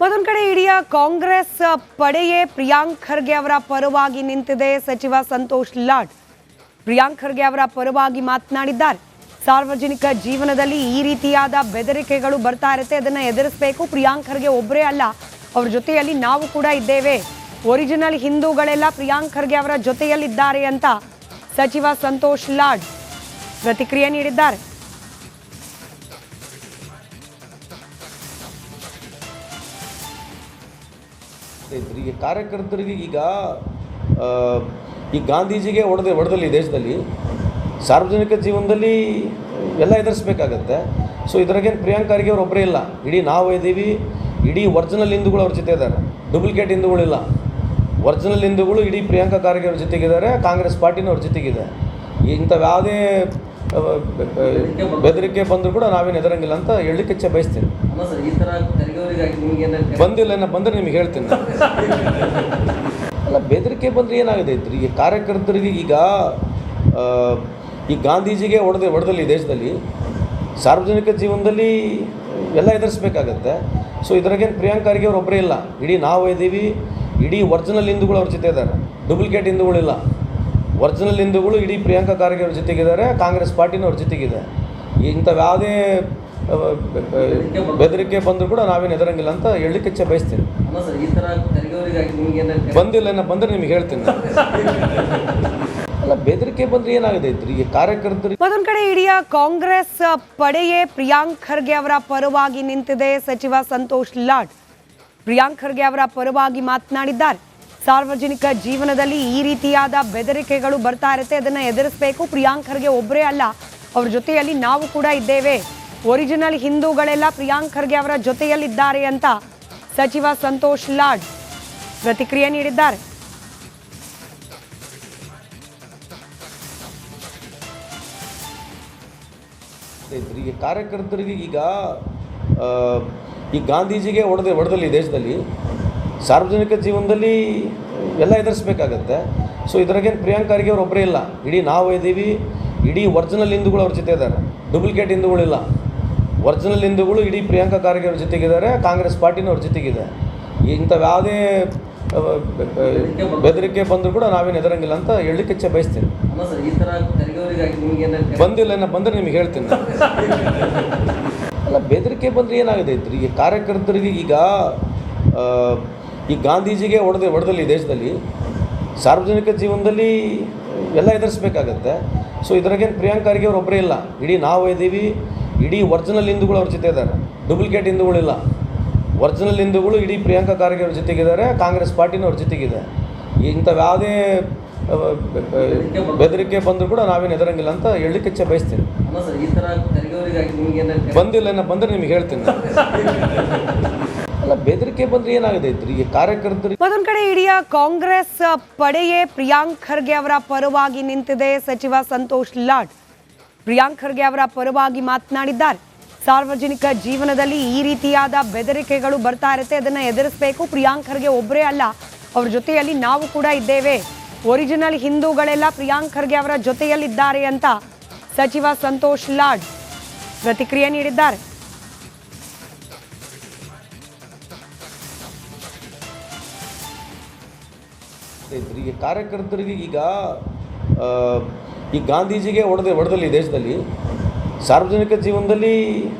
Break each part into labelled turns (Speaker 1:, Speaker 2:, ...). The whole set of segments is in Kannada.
Speaker 1: ಮತ್ತೊಂದು ಕಡೆ ಇಡೀ ಕಾಂಗ್ರೆಸ್ ಪಡೆಯೇ ಪ್ರಿಯಾಂಕ್ ಖರ್ಗೆ ಅವರ ಪರವಾಗಿ ನಿಂತಿದೆ. ಸಚಿವ ಸಂತೋಷ್ ಲಾಡ್ ಪ್ರಿಯಾಂಕ್ ಖರ್ಗೆ ಅವರ ಪರವಾಗಿ ಮಾತನಾಡಿದ್ದಾರೆ. ಸಾರ್ವಜನಿಕ ಜೀವನದಲ್ಲಿ ಈ ರೀತಿಯಾದ ಬೆದರಿಕೆಗಳು ಬರ್ತಾ ಇರುತ್ತೆ, ಅದನ್ನ ಎದುರಿಸಬೇಕು. ಪ್ರಿಯಾಂಕ್ ಖರ್ಗೆ ಒಬ್ಬರೇ ಅಲ್ಲ, ಅವರ ಜೊತೆಯಲ್ಲಿ ನಾವು ಕೂಡ ಇದ್ದೇವೆ. ಒರಿಜಿನಲ್ ಹಿಂದೂಗಳೆಲ್ಲ ಪ್ರಿಯಾಂಕ್ ಖರ್ಗೆ ಅವರ ಜೊತೆಯಲ್ಲಿದ್ದಾರೆ ಅಂತ ಸಚಿವ ಸಂತೋಷ್ ಲಾಡ್ ಪ್ರತಿಕ್ರಿಯೆ ನೀಡಿದ್ದಾರೆ.
Speaker 2: ಕಾರ್ಯಕರ್ತರಿಗೆ ಈಗ ಗಾಂಧೀಜಿಗೆ ಹೊಡೆದಲ್ಲಿ ದೇಶದಲ್ಲಿ ಸಾರ್ವಜನಿಕ ಜೀವನದಲ್ಲಿ ಎಲ್ಲ ಎದುರಿಸಬೇಕಾಗತ್ತೆ. ಸೊ ಇದ್ರಾಗೇನು ಪ್ರಿಯಾಂಕ್ ಖರ್ಗೆ ಅವರು ಒಬ್ಬರೇ ಇಲ್ಲ, ಇಡೀ ನಾವು ಇದ್ದೀವಿ. ಇಡೀ ಒರಿಜಿನಲ್ ಹಿಂದೂಗಳು ಅವ್ರ ಜೊತೆ ಇದ್ದಾರೆ, ಡೂಪ್ಲಿಕೇಟ್ ಹಿಂದೂಗಳಿಲ್ಲ. ಒರಿಜಿನಲ್ ಹಿಂದೂಗಳು ಇಡೀ ಪ್ರಿಯಾಂಕ ಖರ್ಗೆ ಅವ್ರ ಜೊತೆಗಿದ್ದಾರೆ, ಕಾಂಗ್ರೆಸ್ ಪಾರ್ಟಿನ ಅವ್ರ ಜೊತೆಗಿದೆ. ಇಂಥವು ಯಾವುದೇ ಬೆದರಿಕೆ ಬಂದರೂ ಕೂಡ ನಾವೇನು ಎದುರಂಗಿಲ್ಲ ಅಂತ ಹೇಳಲಿಕ್ಕೆ ಇಚ್ಛೆ ಬಯಸ್ತೀನಿ. ಬಂದಿಲ್ಲ, ಬಂದರೆ ನಿಮಗೆ ಹೇಳ್ತೀನಿ. ಅಲ್ಲ, ಬೆದರಿಕೆ ಬಂದರೆ ಏನಾಗಿದೆ ಇದ್ರಿ ಈಗ ಕಾರ್ಯಕರ್ತರಿಗೆ ಈಗ ಗಾಂಧೀಜಿಗೆ ಹೊಡೆದಲ್ಲಿ ದೇಶದಲ್ಲಿ ಸಾರ್ವಜನಿಕ ಜೀವನದಲ್ಲಿ ಎಲ್ಲ ಎದುರಿಸಬೇಕಾಗತ್ತೆ. ಸೊ ಇದ್ರಾಗೇನು ಪ್ರಿಯಾಂಕ್ ಖರ್ಗೆ ಅವರು ಒಬ್ಬರೇ ಇಲ್ಲ, ಇಡೀ ನಾವು ಇದ್ದೀವಿ. ಇಡೀ ಒರಿಜಿನಲ್ ಹಿಂದೂಗಳು ಅವ್ರ ಜೊತೆ ಇದ್ದಾರೆ, ಡೂಪ್ಲಿಕೇಟ್ ಹಿಂದೂಗಳಿಲ್ಲ. ಒರಿಜಿನಲ್ ಹಿಂದೂಗಳು ಇಡೀ ಪ್ರಿಯಾಂಕ ಖರ್ಗೆ ಅವ್ರ ಜೊತೆಗಿದ್ದಾರೆ, ಕಾಂಗ್ರೆಸ್ ಪಾರ್ಟಿನ ಅವ್ರ ಜೊತೆಗಿದೆ. ಇಂಥವು ಯಾವುದೇ ಬೆದರಿಕೆ ಬಂದರೂ ಕೂಡ ನಾವೇನು ಎದುರಂಗಿಲ್ಲ ಅಂತ ಹೇಳಲಿಕ್ಕೆ ಇಚ್ಛೆ ಬಯಸ್ತೀನಿ. ಬಂದಿಲ್ಲ, ಬಂದರೆ ನಿಮಗೆ ಹೇಳ್ತೀನಿ. ಅಲ್ಲ, ಬೆದರಿಕೆ ಬಂದರೆ ಏನಾಗಿದೆ ಇದ್ರಿ ಈಗ ಕಾರ್ಯಕರ್ತರಿಗೆ.
Speaker 1: ಮತ್ತೊಂದು ಕಡೆ ಇಡೀ ಕಾಂಗ್ರೆಸ್ ಪಡೆಯೇ ಪ್ರಿಯಾಂಕ್ ಖರ್ಗೆ ಅವರ ಪರವಾಗಿ ನಿಂತಿದೆ. ಸಚಿವ ಸಂತೋಷ್ ಲಾಡ್ ಪ್ರಿಯಾಂಕ್ ಖರ್ಗೆ ಅವರ ಪರವಾಗಿ ಮಾತನಾಡಿದ್ದಾರೆ. ಸಾರ್ವಜನಿಕ ಜೀವನದಲ್ಲಿ ಈ ರೀತಿಯಾದ ಬೆದರಿಕೆಗಳು ಬರ್ತಾ ಇರುತ್ತೆ, ಅದನ್ನ ಎದುರಿಸಬೇಕು. ಪ್ರಿಯಾಂಕ್ ಖರ್ಗೆ ಒಬ್ಬರೇ ಅಲ್ಲ, ಅವರ ಜೊತೆಯಲ್ಲಿ ನಾವು ಕೂಡ ಇದ್ದೇವೆ. ಒರಿಜಿನಲ್ ಹಿಂದೂಗಳೆಲ್ಲ ಪ್ರಿಯಾಂಕ್ ಖರ್ಗೆ ಅವರ ಜೊತೆಯಲ್ಲಿದ್ದಾರೆ ಅಂತ ಸಚಿವ ಸಂತೋಷ್ ಲಾಡ್ ಪ್ರತಿಕ್ರಿಯೆ ನೀಡಿದ್ದಾರೆ.
Speaker 2: ಈಗ ಕಾರ್ಯಕರ್ತರಿಗೆ ಈಗ ಗಾಂಧೀಜಿಗೆ ಹೊಡೆದಲ್ಲಿ ದೇಶದಲ್ಲಿ ಸಾರ್ವಜನಿಕ ಜೀವನದಲ್ಲಿ ಎಲ್ಲ ಎದುರಿಸಬೇಕಾಗತ್ತೆ. ಸೊ ಇದ್ರಾಗೇನು ಪ್ರಿಯಾಂಕ್ ಖರ್ಗೆ ಅವರು ಒಬ್ಬರೇ ಇಲ್ಲ, ಇಡೀ ನಾವು ಇದ್ದೀವಿ. ಇಡೀ ಒರಿಜಿನಲ್ ಹಿಂದೂಗಳು ಅವ್ರ ಜೊತೆ ಇದ್ದಾರೆ, ಡೂಪ್ಲಿಕೇಟ್ ಹಿಂದೂಗಳಿಲ್ಲ. ಒರಿಜಿನಲ್ ಹಿಂದೂಗಳು ಇಡೀ ಪ್ರಿಯಾಂಕ ಖರ್ಗೆ ಅವ್ರ ಜೊತೆಗಿದ್ದಾರೆ, ಕಾಂಗ್ರೆಸ್ ಪಾರ್ಟಿನ ಅವ್ರ ಜೊತೆಗಿದೆ. ಇಂಥವು ಯಾವುದೇ ಬೆದರಿಕೆ ಬಂದರೂ ಕೂಡ ನಾವೇನು ಎದುರಂಗಿಲ್ಲ ಅಂತ ಹೇಳಲಿಕ್ಕೆ ಇಚ್ಛೆ ಬಯಸ್ತೀನಿ. ಬಂದಿಲ್ಲ, ಬಂದರೆ ನಿಮಗೆ ಹೇಳ್ತೀನಿ. ಅಲ್ಲ, ಬೆದರಿಕೆ ಬಂದರೆ ಏನಾಗಿದೆ ಇದ್ರಿ ಈಗ ಕಾರ್ಯಕರ್ತರಿಗೆ ಈಗ ಗಾಂಧೀಜಿಗೆ ಹೊಡೆದಲ್ಲಿ ದೇಶದಲ್ಲಿ ಸಾರ್ವಜನಿಕ ಜೀವನದಲ್ಲಿ ಎಲ್ಲ ಎದುರಿಸಬೇಕಾಗತ್ತೆ. ಸೊ ಇದ್ರಾಗೇನು ಪ್ರಿಯಾಂಕ್ ಖರ್ಗೆ ಅವರು ಒಬ್ಬರೇ ಇಲ್ಲ, ಇಡೀ ನಾವು ಇದ್ದೀವಿ. ಇಡೀ ಒರಿಜಿನಲ್ ಹಿಂದೂಗಳು ಅವ್ರ ಜೊತೆ ಇದ್ದಾರೆ, ಡೂಪ್ಲಿಕೇಟ್ ಹಿಂದೂಗಳಿಲ್ಲ. ಒರಿಜಿನಲ್ ಹಿಂದೂಗಳು ಇಡೀ ಪ್ರಿಯಾಂಕ ಖರ್ಗೆ ಅವ್ರ ಜೊತೆಗಿದ್ದಾರೆ, ಕಾಂಗ್ರೆಸ್ ಪಾರ್ಟಿನ ಅವ್ರ ಜೊತೆಗಿದೆ. ಇಂಥವು ಯಾವುದೇ ಬೆದರಿಕೆ ಬಂದರೂ ಕೂಡ ನಾವೇನು ಎದುರಂಗಿಲ್ಲ ಅಂತ ಹೇಳಲಿಕ್ಕೆ ಇಚ್ಛೆ ಬಯಸ್ತೀನಿ. ಬಂದಿಲ್ಲ, ಬಂದರೆ ನಿಮಗೆ ಹೇಳ್ತೀನಿ. ಅಲ್ಲ, ಬೆದರಿಕೆ ಬಂದರೆ ಏನಾಗಿದೆ ಇದ್ರಿ ಈಗ ಕಾರ್ಯಕರ್ತರಿಗೆ.
Speaker 1: ಮತ್ತೊಂದು ಕಡೆ ಇಡೀ ಕಾಂಗ್ರೆಸ್ ಪಡೆಯೇ ಪ್ರಿಯಾಂಕ್ ಖರ್ಗೆ ಅವರ ಪರವಾಗಿ ನಿಂತಿದೆ. ಸಚಿವ ಸಂತೋಷ್ ಲಾಡ್ ಪ್ರಿಯಾಂಕ್ ಖರ್ಗೆ ಅವರ ಪರವಾಗಿ ಮಾತನಾಡಿದ್ದಾರೆ. ಸಾರ್ವಜನಿಕ ಜೀವನದಲ್ಲಿ ಈ ರೀತಿಯಾದ ಬೆದರಿಕೆಗಳು ಬರ್ತಾ ಇರುತ್ತೆ, ಅದನ್ನ ಎದುರಿಸಬೇಕು. ಪ್ರಿಯಾಂಕ್ ಖರ್ಗೆ ಒಬ್ಬರೇ ಅಲ್ಲ, ಅವರ ಜೊತೆಯಲ್ಲಿ ನಾವು ಕೂಡ ಇದ್ದೇವೆ. ಒರಿಜಿನಲ್ ಹಿಂದೂಗಳೆಲ್ಲ ಪ್ರಿಯಾಂಕ್ ಖರ್ಗೆ ಅವರ ಜೊತೆಯಲ್ಲಿದ್ದಾರೆ ಅಂತ ಸಚಿವ ಸಂತೋಷ್ ಲಾಡ್ ಪ್ರತಿಕ್ರಿಯೆ ನೀಡಿದ್ದಾರೆ.
Speaker 2: ಈಗ ಕಾರ್ಯಕರ್ತರಿಗೆ ಈಗ ಗಾಂಧೀಜಿಗೆ ಹೊಡೆದಲ್ಲಿ ದೇಶದಲ್ಲಿ ಸಾರ್ವಜನಿಕ ಜೀವನದಲ್ಲಿ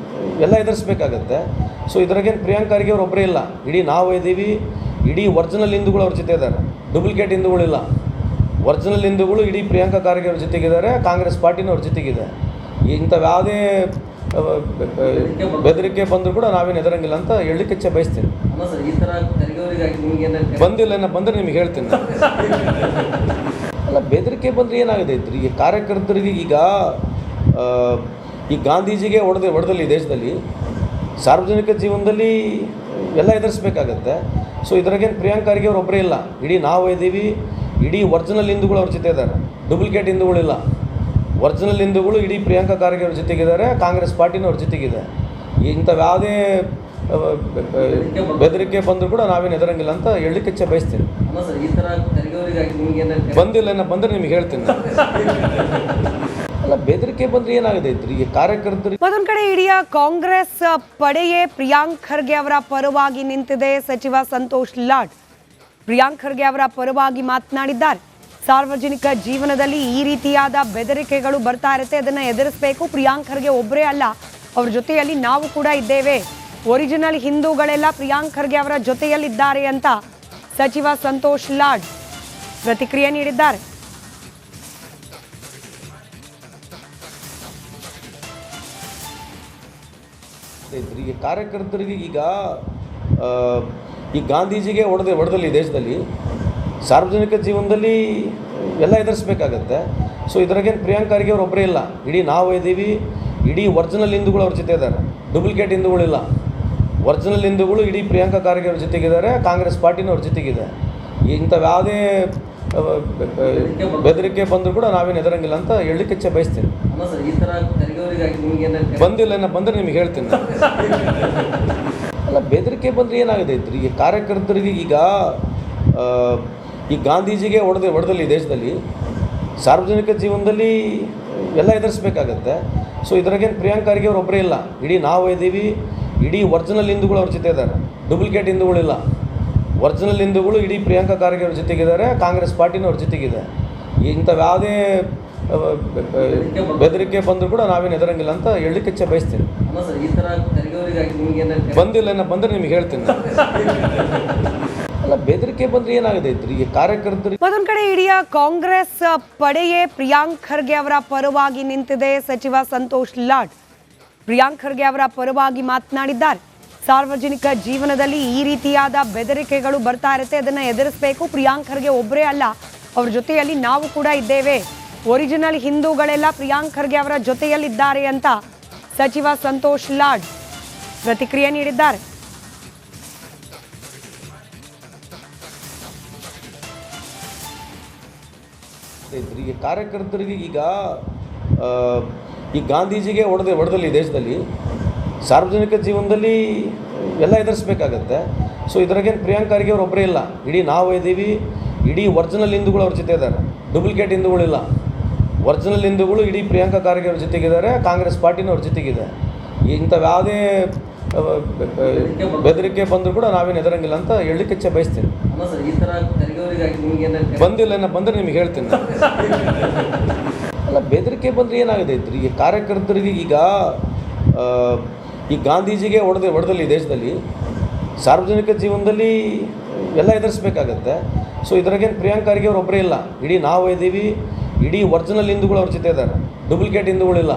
Speaker 2: ಎಲ್ಲ ಎದುರಿಸಬೇಕಾಗತ್ತೆ. ಸೊ ಇದ್ರಾಗೇನು ಪ್ರಿಯಾಂಕ್ ಖರ್ಗೆ ಅವರು ಒಬ್ಬರೇ ಇಲ್ಲ, ಇಡೀ ನಾವು ಇದ್ದೀವಿ. ಇಡೀ ಒರಿಜಿನಲ್ ಹಿಂದೂಗಳು ಅವ್ರ ಜೊತೆ ಇದ್ದಾರೆ, ಡೂಪ್ಲಿಕೇಟ್ ಹಿಂದೂಗಳಿಲ್ಲ. ಒರಿಜಿನಲ್ ಹಿಂದೂಗಳು ಇಡೀ ಪ್ರಿಯಾಂಕ ಖರ್ಗೆ ಅವ್ರ ಜೊತೆಗಿದ್ದಾರೆ, ಕಾಂಗ್ರೆಸ್ ಪಾರ್ಟಿನ ಅವ್ರ ಜೊತೆಗಿದೆ. ಇಂಥವು ಯಾವುದೇ ಬೆದರಿಕೆ ಬಂದರೂ ಕೂಡ ನಾವೇನು ಎದುರಂಗಿಲ್ಲ ಅಂತ ಹೇಳಲಿಕ್ಕೆ ಇಚ್ಛೆ ಬಯಸ್ತೀನಿ. ಬಂದಿಲ್ಲ, ಬಂದರೆ ನಿಮಗೆ ಹೇಳ್ತೀನಿ. ಅಲ್ಲ, ಬೆದರಿಕೆ ಬಂದರೆ ಏನಾಗಿದೆ ಇದ್ರಿ ಈಗ ಕಾರ್ಯಕರ್ತರಿಗೆ ಈಗ ಗಾಂಧೀಜಿಗೆ ಹೊಡೆದಲ್ಲಿ ದೇಶದಲ್ಲಿ ಸಾರ್ವಜನಿಕ ಜೀವನದಲ್ಲಿ ಎಲ್ಲ ಎದುರಿಸಬೇಕಾಗತ್ತೆ. ಸೊ ಇದ್ರಾಗೇನು ಪ್ರಿಯಾಂಕ್ ಖರ್ಗೆ ಅವರು ಒಬ್ಬರೇ ಇಲ್ಲ, ಇಡೀ ನಾವು ಇದ್ದೀವಿ. ಇಡೀ ಒರಿಜಿನಲ್ ಹಿಂದೂಗಳು ಅವ್ರ ಜೊತೆ ಇದ್ದಾರೆ, ಡೂಪ್ಲಿಕೇಟ್ ಹಿಂದೂಗಳಿಲ್ಲ. ಒರಿಜಿನಲ್ ಹಿಂದೂಗಳು ಇಡೀ ಪ್ರಿಯಾಂಕ ಖರ್ಗೆ ಅವ್ರ ಜೊತೆಗಿದ್ದಾರೆ, ಕಾಂಗ್ರೆಸ್ ಪಾರ್ಟಿನ ಅವ್ರ ಜೊತೆಗಿದೆ. ಇಂಥವು ಯಾವುದೇ ಬೆದರಿಕೆ ಬಂದರೂ ಕೂಡ ನಾವೇನು ಎದುರಂಗಿಲ್ಲ ಅಂತ ಹೇಳಲಿಕ್ಕೆ ಇಚ್ಛೆ ಬಯಸ್ತೀನಿ. ಬಂದಿಲ್ಲ, ಬಂದರೆ ನಿಮಗೆ ಹೇಳ್ತೀನಿ. ಅಲ್ಲ ಬೆದರಿಕೆ ಬಂದರೆ ಏನಾಗಿದೆ ಈಗ ಕಾರ್ಯಕರ್ತರು
Speaker 1: ಮತ್ತೊಂದು ಕಡೆ ಇಡೀ ಕಾಂಗ್ರೆಸ್ ಪಡೆಯೇ ಪ್ರಿಯಾಂಕ್ ಖರ್ಗೆ ಅವರ ಪರವಾಗಿ ನಿಂತಿದೆ. ಸಚಿವ ಸಂತೋಷ್ ಲಾಡ್ ಪ್ರಿಯಾಂಕ್ ಖರ್ಗೆ ಅವರ ಪರವಾಗಿ ಮಾತನಾಡಿದ್ದಾರೆ. ಸಾರ್ವಜನಿಕ ಜೀವನದಲ್ಲಿ ಈ ರೀತಿಯಾದ ಬೆದರಿಕೆಗಳು ಬರ್ತಾ ಇರುತ್ತೆ, ಅದನ್ನ ಎದುರಿಸಬೇಕು. ಪ್ರಿಯಾಂಕ್ ಖರ್ಗೆ ಒಬ್ಬರೇ ಅಲ್ಲ, ಅವ್ರ ಜೊತೆಯಲ್ಲಿ ನಾವು ಕೂಡ ಇದ್ದೇವೆ. ಒರಿಜಿನಲ್ ಹಿಂದೂಗಳೆಲ್ಲ ಪ್ರಿಯಾಂಕ್ ಖರ್ಗೆ ಅವರ ಜೊತೆಯಲ್ಲಿದ್ದಾರೆ ಅಂತ ಸಚಿವ ಸಂತೋಷ್ ಲಾಡ್ ಪ್ರತಿಕ್ರಿಯೆ ನೀಡಿದ್ದಾರೆ.
Speaker 2: ಈಗ ಕಾರ್ಯಕರ್ತರಿಗೆ ಈಗ ಗಾಂಧೀಜಿಗೆ ಹೊಡೆದಲ್ಲಿ ದೇಶದಲ್ಲಿ ಸಾರ್ವಜನಿಕ ಜೀವನದಲ್ಲಿ ಎಲ್ಲ ಎದುರಿಸಬೇಕಾಗತ್ತೆ. ಸೊ ಇದ್ರಾಗೇನು ಪ್ರಿಯಾಂಕ್ ಖರ್ಗೆ ಅವ್ರು ಒಬ್ಬರೇ ಇಲ್ಲ, ಇಡೀ ನಾವು ಇದ್ದೀವಿ. ಇಡೀ ಒರಿಜಿನಲ್ ಹಿಂದೂಗಳು ಅವ್ರ ಜೊತೆ ಇದ್ದಾರೆ, ಡೂಪ್ಲಿಕೇಟ್ ಹಿಂದೂಗಳಿಲ್ಲ. ಒರಿಜಿನಲ್ ಹಿಂದೂಗಳು ಇಡೀ ಪ್ರಿಯಾಂಕಾ ಖರ್ಗೆ ಅವ್ರ ಜೊತೆಗಿದ್ದಾರೆ, ಕಾಂಗ್ರೆಸ್ ಪಾರ್ಟಿನೂ ಅವ್ರ ಜೊತೆಗಿದೆ. ಇಂಥವು ಯಾವುದೇ ಬೆದರಿಕೆ ಬಂದರೂ ಕೂಡ ನಾವೇನು ಎದುರಂಗಿಲ್ಲ ಅಂತ ಹೇಳಲಿಕ್ಕೆ ಇಚ್ಛೆ ಬಯಸ್ತೀನಿ. ಬಂದಿಲ್ಲ, ಬಂದರೆ ನಿಮಗೆ ಹೇಳ್ತೀನಿ. ಅಲ್ಲ ಬೆದರಿಕೆ ಬಂದರೆ ಏನಾಗಿದೆ ಈಗ ಕಾರ್ಯಕರ್ತರಿಗೆ ಈಗ ಗಾಂಧೀಜಿಗೆ ಹೊಡೆದಲ್ಲಿ ದೇಶದಲ್ಲಿ ಸಾರ್ವಜನಿಕ ಜೀವನದಲ್ಲಿ ಎಲ್ಲ ಎದುರಿಸಬೇಕಾಗತ್ತೆ. ಸೊ ಇದ್ರಾಗೇನು ಪ್ರಿಯಾಂಕ್ ಖರ್ಗೆ ಅವ್ರು ಒಬ್ಬರೇ ಇಲ್ಲ, ಇಡೀ ನಾವು ಇದ್ದೀವಿ. ಇಡೀ ಒರಿಜಿನಲ್ ಹಿಂದೂಗಳು ಅವ್ರ ಜೊತೆ ಇದ್ದಾರೆ, ಡೂಪ್ಲಿಕೇಟ್ ಹಿಂದೂಗಳಿಲ್ಲ. ಒರಿಜಿನಲ್ ಹಿಂದೂಗಳು ಇಡೀ ಪ್ರಿಯಾಂಕಾ ಖರ್ಗೆ ಅವ್ರ ಜೊತೆಗಿದ್ದಾರೆ, ಕಾಂಗ್ರೆಸ್ ಪಾರ್ಟಿನೂ ಅವ್ರ ಜೊತೆಗಿದೆ. ಇಂಥವು ಯಾವುದೇ ಬೆದರಿಕೆ ಬಂದರೂ ಕೂಡ ನಾವೇನು ಎದುರಂಗಿಲ್ಲ ಅಂತ ಹೇಳಲಿಕ್ಕೆ ಇಚ್ಛೆ ಬಯಸ್ತೀನಿ. ಬಂದಿಲ್ಲ, ಬಂದರೆ ನಿಮಗೆ ಹೇಳ್ತೀನಿ. ಅಲ್ಲ ಬೆದರಿಕೆ ಬಂದರೆ ಏನಾಗಿದೆ ಈಗ ಕಾರ್ಯಕರ್ತರು
Speaker 1: ಮತ್ತೊಂದು ಕಡೆ ಇಡೀ ಕಾಂಗ್ರೆಸ್ ಪಡೆಯೇ ಪ್ರಿಯಾಂಕ್ ಖರ್ಗೆ ಅವರ ಪರವಾಗಿ ನಿಂತಿದೆ. ಸಚಿವ ಸಂತೋಷ್ ಲಾಡ್ ಪ್ರಿಯಾಂಕ್ ಖರ್ಗೆ ಅವರ ಪರವಾಗಿ ಮಾತನಾಡಿದ್ದಾರೆ. ಸಾರ್ವಜನಿಕ ಜೀವನದಲ್ಲಿ ಈ ರೀತಿಯಾದ ಬೆದರಿಕೆಗಳು ಬರ್ತಾ ಇರುತ್ತೆ, ಅದನ್ನ ಎದುರಿಸಬೇಕು. ಪ್ರಿಯಾಂಕ್ ಖರ್ಗೆ ಒಬ್ಬರೇ ಅಲ್ಲ, ಅವ್ರ ಜೊತೆಯಲ್ಲಿ ನಾವು ಕೂಡ ಇದ್ದೇವೆ. ಒರಿಜಿನಲ್ ಹಿಂದೂಗಳೆಲ್ಲ ಪ್ರಿಯಾಂಕ್ ಖರ್ಗೆ ಅವರ ಜೊತೆಯಲ್ಲಿದ್ದಾರೆ ಅಂತ ಸಚಿವ ಸಂತೋಷ್ ಲಾಡ್ ಪ್ರತಿಕ್ರಿಯೆ ನೀಡಿದ್ದಾರೆ.
Speaker 2: ಈಗ ಕಾರ್ಯಕರ್ತರಿಗೆ ಈಗ ಗಾಂಧೀಜಿಗೆ ಹೊಡೆದಲ್ಲಿ ದೇಶದಲ್ಲಿ ಸಾರ್ವಜನಿಕ ಜೀವನದಲ್ಲಿ ಎಲ್ಲ ಎದುರಿಸಬೇಕಾಗತ್ತೆ. ಸೊ ಇದ್ರಾಗೇನು ಪ್ರಿಯಾಂಕ್ ಖರ್ಗೆ ಅವ್ರು ಒಬ್ಬರೇ ಇಲ್ಲ, ಇಡೀ ನಾವು ಇದ್ದೀವಿ. ಇಡೀ ಒರಿಜಿನಲ್ ಹಿಂದೂಗಳು ಅವ್ರ ಜೊತೆ ಇದ್ದಾರೆ, ಡೂಪ್ಲಿಕೇಟ್ ಹಿಂದೂಗಳಿಲ್ಲ. ಒರಿಜಿನಲ್ ಹಿಂದೂಗಳು ಇಡೀ ಪ್ರಿಯಾಂಕಾ ಖರ್ಗೆ ಅವ್ರ ಜೊತೆಗಿದ್ದಾರೆ, ಕಾಂಗ್ರೆಸ್ ಪಾರ್ಟಿನೂ ಅವ್ರ ಜೊತೆಗಿದೆ. ಇಂಥವು ಯಾವುದೇ ಬೆದರಿಕೆ ಬಂದರೂ ಕೂಡ ನಾವೇನು ಎದುರಂಗಿಲ್ಲ ಅಂತ ಹೇಳಲಿಕ್ಕೆ ಇಚ್ಛೆ ಬಯಸ್ತೀನಿ. ಬಂದಿಲ್ಲ, ಬಂದರೆ ನಿಮಗೆ ಹೇಳ್ತೀನಿ. ಅಲ್ಲ ಬೆದರಿಕೆ ಬಂದರೆ ಏನಾಗಿದೆ ಈಗ ಕಾರ್ಯಕರ್ತರಿಗೆ ಈಗ ಗಾಂಧೀಜಿಗೆ ಹೊಡೆದಲ್ಲಿ ದೇಶದಲ್ಲಿ ಸಾರ್ವಜನಿಕ ಜೀವನದಲ್ಲಿ ಎಲ್ಲ ಎದುರಿಸಬೇಕಾಗತ್ತೆ. ಸೊ ಇದ್ರಾಗೇನು ಪ್ರಿಯಾಂಕ್ ಖರ್ಗೆ ಅವ್ರು ಒಬ್ಬರೇ ಇಲ್ಲ, ಇಡೀ ನಾವು ಇದ್ದೀವಿ. ಇಡೀ ಒರಿಜಿನಲ್ ಹಿಂದೂಗಳು ಅವ್ರ ಜೊತೆ ಇದ್ದಾರೆ, ಡೂಪ್ಲಿಕೇಟ್ ಹಿಂದೂಗಳಿಲ್ಲ.